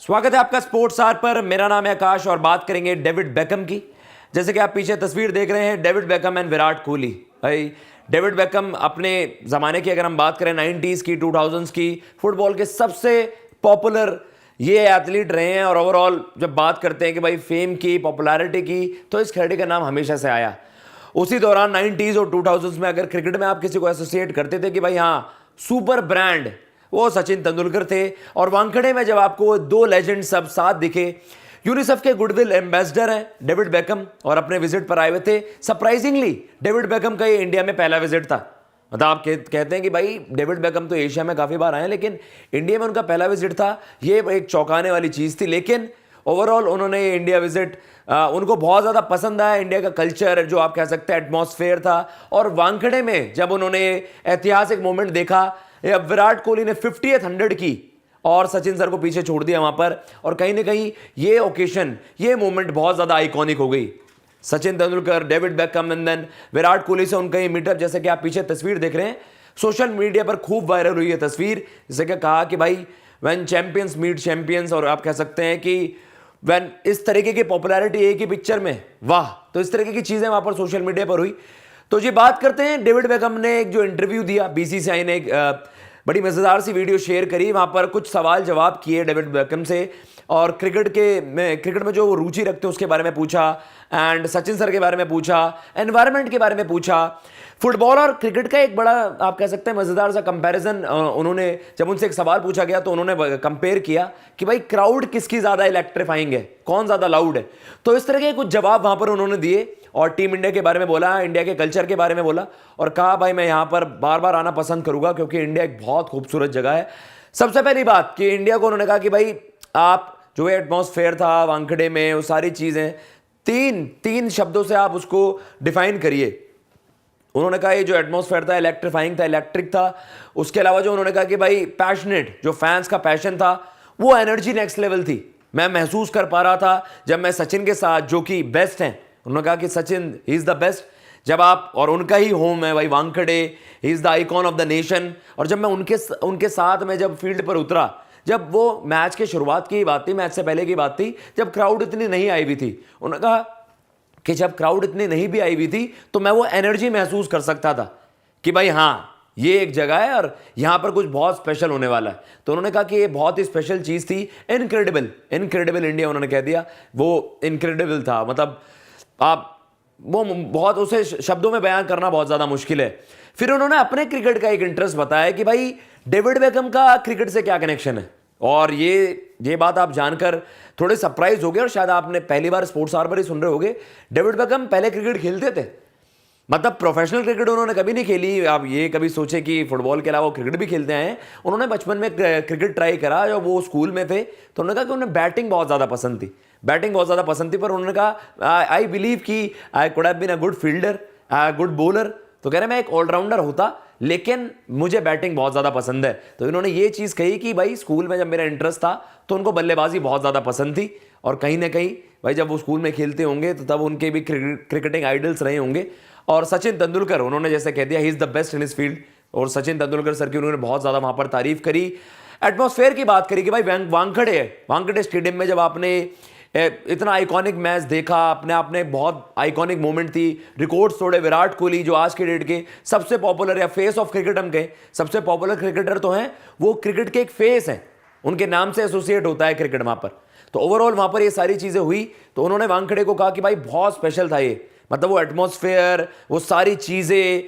स्वागत है आपका स्पोर्ट्स आर पर। मेरा नाम है आकाश और बात करेंगे डेविड बेकहम की। जैसे कि आप पीछे तस्वीर देख रहे हैं, David Beckham and Virat Kohli. भाई डेविड बेकहम अपने ज़माने की अगर हम बात करें 90s की 2000s की, फुटबॉल के सबसे पॉपुलर ये एथलीट रहे हैं। और ओवरऑल जब बात करते हैं कि भाई फेम की, पॉपुलैरिटी की, तो इस खिलाड़ी का नाम हमेशा से आया। उसी दौरान 90s और 2000s में अगर क्रिकेट में आप किसी को एसोसिएट करते थे कि भाई हाँ सुपर ब्रांड, वो सचिन तेंदुलकर थे। और वानखेड़े में जब आपको दो लेजेंड सब साथ दिखे, यूनिसेफ के गुडविल एम्बेसडर हैं डेविड बेकहम और अपने विजिट पर आए हुए थे। सरप्राइजिंगली डेविड बेकहम का ये इंडिया में पहला विजिट था। मतलब आप कहते हैं कि भाई डेविड बेकहम तो एशिया में काफ़ी बार आए हैं, लेकिन इंडिया में उनका पहला विजिट था। ये एक चौंकाने वाली चीज़ थी। लेकिन ओवरऑल उन्होंने ये इंडिया विजिट उनको बहुत ज़्यादा पसंद आया। इंडिया का कल्चर, जो आप कह सकते हैं एटमॉस्फेयर था। और वानखेड़े में जब उन्होंने ऐतिहासिक मोमेंट देखा, विराट कोहली ने 50th 100 की और सचिन सर को पीछे छोड़ दिया वहां पर। और कहीं ना कहीं ये ओकेशन, ये मोमेंट बहुत ज़्यादा आइकॉनिक हो गई। Sachin Tendulkar, David Beckham and then Virat Kohli से उनका ये मीटअप, जैसे कि आप पीछे तस्वीर देख रहे हैं, सोशल मीडिया पर खूब वायरल हुई है तस्वीर। जैसे कि कहा कि भाई व्हेन चैंपियंस मीट चैंपियंस, और आप कह सकते हैं कि व्हेन इस तरीके की पॉपुलैरिटी एक ही पिक्चर में, वाह। तो इस तरीके की चीज़ें वहां पर सोशल मीडिया पर हुई। तो जी बात करते हैं, डेविड बेकहम ने एक जो इंटरव्यू दिया, बीसीसीआई ने एक बड़ी मज़ेदार सी वीडियो शेयर करी। वहाँ पर कुछ सवाल जवाब किए डेविड बेकहम से, और क्रिकेट में जो वो रुचि रखते हैं उसके बारे में पूछा, एंड सचिन सर के बारे में पूछा, एनवायरनमेंट के बारे में पूछा। फुटबॉल और क्रिकेट का एक बड़ा आप कह सकते हैं मज़ेदार सा कंपैरिजन उन्होंने, जब उनसे एक सवाल पूछा गया तो उन्होंने कंपेयर किया कि भाई क्राउड किसकी ज़्यादा इलेक्ट्रीफाइंग है, कौन ज़्यादा लाउड है। तो इस तरह के कुछ जवाब वहाँ पर उन्होंने दिए और टीम इंडिया के बारे में बोला, इंडिया के कल्चर के बारे में बोला, और कहा भाई मैं यहाँ पर बार बार आना पसंद करूँगा क्योंकि इंडिया एक बहुत खूबसूरत जगह है। सबसे पहली बात कि इंडिया को उन्होंने कहा कि भाई आप जो एटमॉस्फेयर था वानखेड़े में, वो सारी चीज़ें तीन शब्दों से आप उसको डिफाइन करिए। उन्होंने कहा ये जो एटमॉस्फेयर था इलेक्ट्रीफाइंग था, इलेक्ट्रिक था। उसके अलावा जो उन्होंने कहा कि भाई पैशनेट, जो फैंस का पैशन था, वो एनर्जी नेक्स्ट लेवल थी। मैं महसूस कर पा रहा था जब मैं सचिन के साथ, जो कि बेस्ट हैं, उन्होंने कहा कि Sachin he is the best. जब आप, और उनका ही होम है भाई Wankhede, he is the icon of the nation. और जब मैं उनके साथ में जब फील्ड पर उतरा, जब वो मैच के शुरुआत की बात थी, मैच से पहले की बात थी, जब क्राउड इतनी नहीं आई हुई थी, उन्होंने कहा कि जब क्राउड इतनी नहीं भी आई हुई थी तो मैं वो एनर्जी महसूस कर सकता था कि भाई हाँ ये एक जगह है और यहाँ पर कुछ बहुत स्पेशल होने वाला है। तो उन्होंने कहा कि ये बहुत ही स्पेशल चीज़ थी। इनक्रेडिबल इंडिया उन्होंने कह दिया, वो इनक्रेडिबल था। मतलब आप वो बहुत, उसे शब्दों में बयान करना बहुत ज़्यादा मुश्किल है। फिर उन्होंने अपने क्रिकेट का एक इंटरेस्ट बताया कि भाई डेविड बेकहम का क्रिकेट से क्या कनेक्शन है। और ये बात आप जानकर थोड़े सरप्राइज हो गए, और शायद आपने पहली बार स्पोर्ट्स आवर पर ही सुन रहे होगे। डेविड बेकहम पहले क्रिकेट खेलते थे, मतलब प्रोफेशनल क्रिकेट उन्होंने कभी नहीं खेली। आप ये कभी सोचे कि फुटबॉल के अलावा वो क्रिकेट भी खेलते हैं। उन्होंने बचपन में क्रिकेट ट्राई करा जब वो स्कूल में थे, तो उन्होंने कहा कि उन्हें बैटिंग बहुत ज़्यादा पसंद थी, पर उन्होंने कहा आई बिलीव कि I could have been a good fielder, good bowler. तो कह रहे मैं एक ऑलराउंडर होता, लेकिन मुझे बैटिंग बहुत ज़्यादा पसंद है। तो इन्होंने ये चीज़ कही कि भाई स्कूल में जब मेरा इंटरेस्ट था तो उनको बल्लेबाजी बहुत ज़्यादा पसंद थी, और कहीं ना कहीं भाई जब वो स्कूल में खेलते होंगे तो तब उनके भी क्रिकेटिंग आइडल्स रहे होंगे। और सचिन तेंदुलकर, उन्होंने जैसे कह दिया he is the best in his field, और सचिन तेंदुलकर सर की उन्होंने बहुत ज़्यादा वहाँ पर तारीफ करी। एटमॉस्फेयर की बात करी कि भाई वानखेड़े स्टेडियम में जब आपने इतना आइकॉनिक मैच देखा, अपने आप में बहुत आइकॉनिक मोमेंट थी, रिकॉर्ड्स तोड़े। विराट कोहली जो आज के डेट के सबसे पॉपुलर या फेस ऑफ क्रिकेट हम कहें, सबसे पॉपुलर क्रिकेटर तो हैं, वो क्रिकेट के एक फेस हैं, उनके नाम से एसोसिएट होता है क्रिकेट वहाँ पर। तो ओवरऑल वहाँ पर ये सारी चीज़ें हुई। तो उन्होंने वानखेड़े को कहा कि भाई बहुत स्पेशल था ये, मतलब वो एटमॉस्फेयर, वो सारी चीज़ें,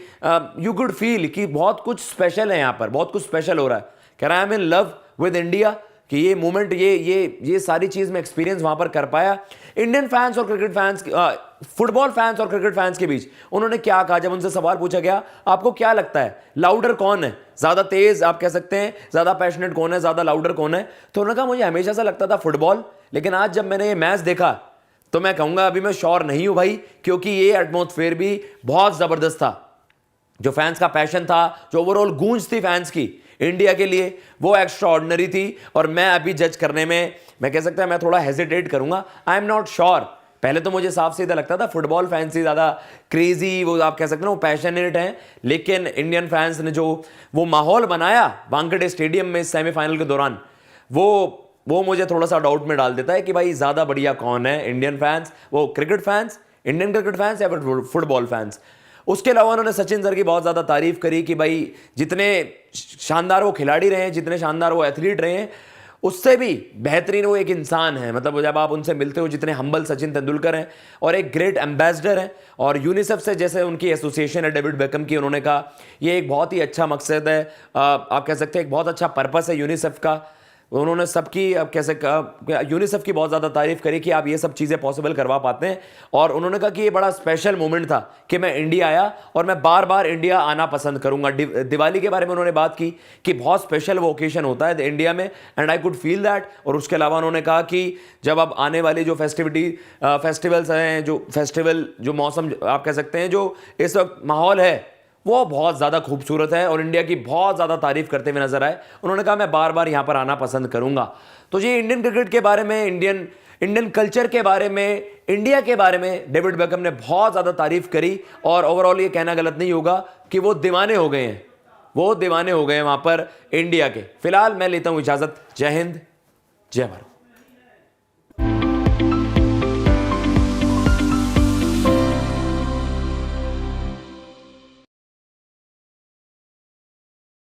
यू कुड फील कि बहुत कुछ स्पेशल है यहाँ पर, बहुत कुछ स्पेशल हो रहा है। कह रहा है I am in love with India, कि ये मोमेंट, ये सारी चीज़ मैं एक्सपीरियंस वहाँ पर कर पाया। इंडियन फैंस और क्रिकेट फैंस, फुटबॉल फैंस और क्रिकेट फैंस के बीच उन्होंने क्या कहा, जब उनसे सवाल पूछा गया आपको क्या लगता है लाउडर कौन है, ज़्यादा तेज़ आप कह सकते हैं, ज़्यादा पैशनेट कौन है, ज़्यादा लाउडर कौन है। तो उन्होंने कहा मुझे हमेशा से लगता था फुटबॉल, लेकिन आज जब मैंने ये मैच देखा तो मैं कहूँगा अभी मैं श्योर नहीं हूँ भाई, क्योंकि ये एटमॉस्फेयर भी बहुत ज़बरदस्त था। जो फैंस का पैशन था, जो ओवरऑल गूंज थी फैंस की इंडिया के लिए, वो एक्स्ट्रा ऑर्डिनरी थी। और मैं अभी जज करने में, मैं कह सकता है मैं थोड़ा हेजिटेट करूंगा, आई एम नॉट श्योर। पहले तो मुझे साफ सीधा लगता था फुटबॉल फैंस ही ज़्यादा क्रेजी, वो आप कह सकते हैं वो पैशनेट हैं, लेकिन इंडियन फैंस ने जो वो माहौल बनाया वानखेड़े स्टेडियम में सेमीफाइनल के दौरान, वो वो मुझे थोड़ा सा डाउट में डाल देता है कि भाई ज़्यादा बढ़िया कौन है, इंडियन फैंस, वो cricket fans, Indian cricket fans या फिर फुटबॉल फैंस। उसके अलावा उन्होंने सचिन सर की बहुत ज़्यादा तारीफ करी कि भाई जितने शानदार वो खिलाड़ी रहे हैं, जितने शानदार वो एथलीट रहे हैं, उससे भी बेहतरीन वो एक इंसान है। मतलब जब आप उनसे मिलते हो, जितने हम्बल सचिन तेंदुलकर हैं और एक ग्रेट एम्बेसडर हैं। और यूनिसेफ से जैसे उनकी एसोसिएशन है डेविड बेकम की, उन्होंने कहा ये एक बहुत ही अच्छा मकसद है, आप कह सकते हैं एक बहुत अच्छा पर्पस है यूनिसेफ का। उन्होंने सबकी, अब कैसे यूनिसेफ की बहुत ज़्यादा तारीफ करी कि आप ये सब चीज़ें पॉसिबल करवा पाते हैं। और उन्होंने कहा कि ये बड़ा स्पेशल मोमेंट था कि मैं इंडिया आया और मैं बार बार इंडिया आना पसंद करूंगा। दिवाली के बारे में उन्होंने बात की कि बहुत स्पेशल वो ओकेशन होता है इंडिया में, and I could feel that. और उसके अलावा उन्होंने कहा कि जब अब आने वाली जो फेस्टिवल्स हैं, जो फेस्टिवल जो मौसम आप कह सकते हैं, जो इस वक्त माहौल है वो बहुत ज़्यादा खूबसूरत है और इंडिया की बहुत ज़्यादा तारीफ करते हुए नजर आए। उन्होंने कहा मैं बार बार यहाँ पर आना पसंद करूँगा। तो ये इंडियन क्रिकेट के बारे में, इंडियन कल्चर के बारे में, इंडिया के बारे में डेविड बेकम ने बहुत ज़्यादा तारीफ करी। और ओवरऑल ये कहना गलत नहीं होगा कि वो दीवाने हो गए हैं, वो दीवाने हो गए हैं वहाँ पर इंडिया के। फिलहाल मैं लेता हूँ इजाज़त। जय हिंद, जय भारत।